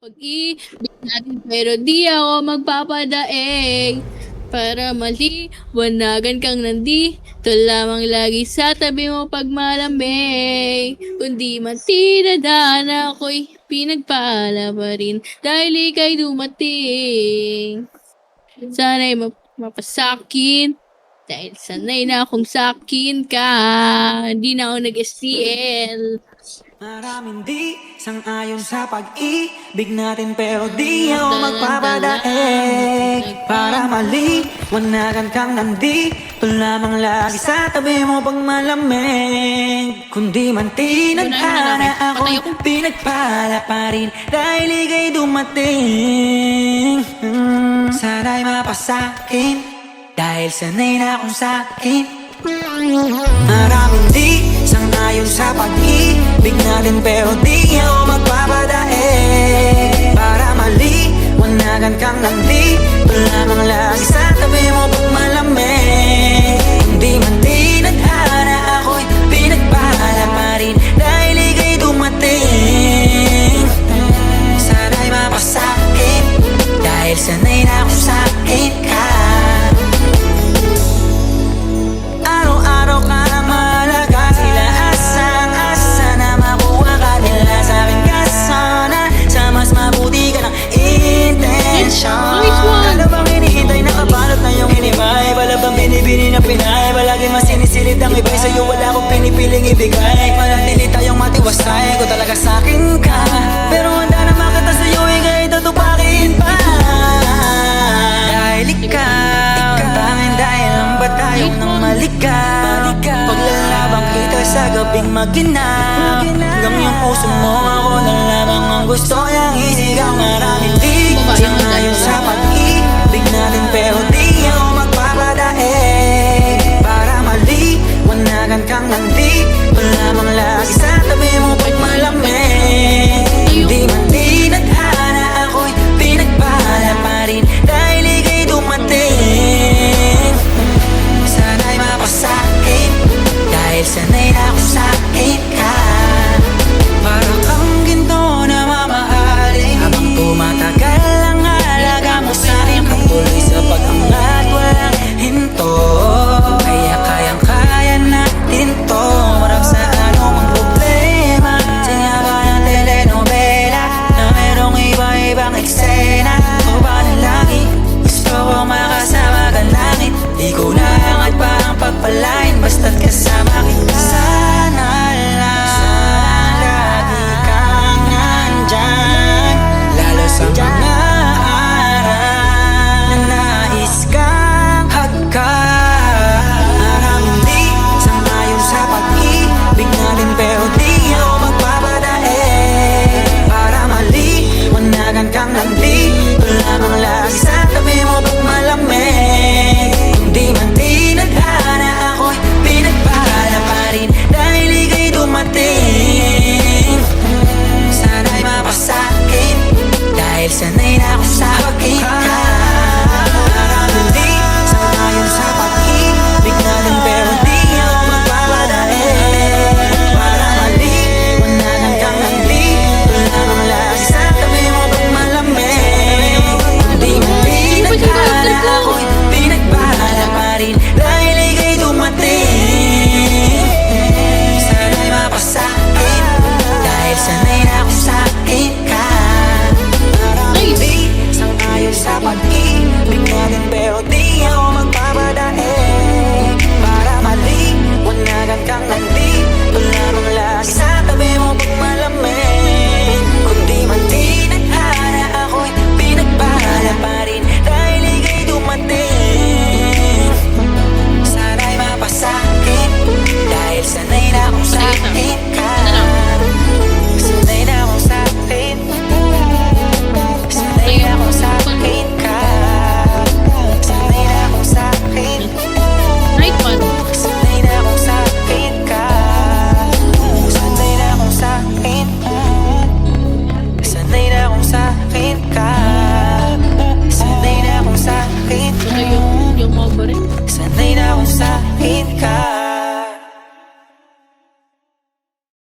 Pag-ibig natin pero di ako magpapadaig. Para maliwanagan kang nandito lamang lagi sa tabi mo pag malamig. Kundi man tinadhana ako'y pinagpala pa rin dahil ika'y dumating. Sana'y mapasakin dahil sanay na akong sakin ka. Di na ako nag-STL. Maraming di sang-ayon sa pag-ibig natin pero di ako magpapadaig. Para maliwanagan kang nandito lamang lagi sa tabi mo pag malamig. Kundi man tinadhana ako'y pinagpala pa rin dahil ika'y dumating. Sana'y mapasakin dahil sanay na akong sakin. Maraming di sang-ayon sa pag-ibig natin pero di ako magpapadaig. Para maliwanagan kang nandito lamang lagi sa tabi mo pag malamig. Hindi man tinadhana ako'y pinagpala pa rin dahil ika'y dumating. Sana'y mapasakin dahil sanay na akong sakin ka. Araw-araw ka na malaga, sila asang-asa na makuha ka nila sa akin ka sana. Sa mas mabuti ka ng intensyon. Ano bang hinihintay, nakabalot na yung hinimay? Wala bang binibini na pinay? Palagi mas sinisilid ang iba'y sa'yo, wala akong pinipiling ibigay. Manatili tayong matiwasay, ko talaga sa'kin ka. Pero handa na makita sa'yo, ika'y tutupakin pa. Dahil ikaw, ang tanging dahilan ba't tayong nang maligaw? Paglalabang kita sa gabing maginaw, hanggang yung puso mo ako na lamang ang gusto niyang isigaw.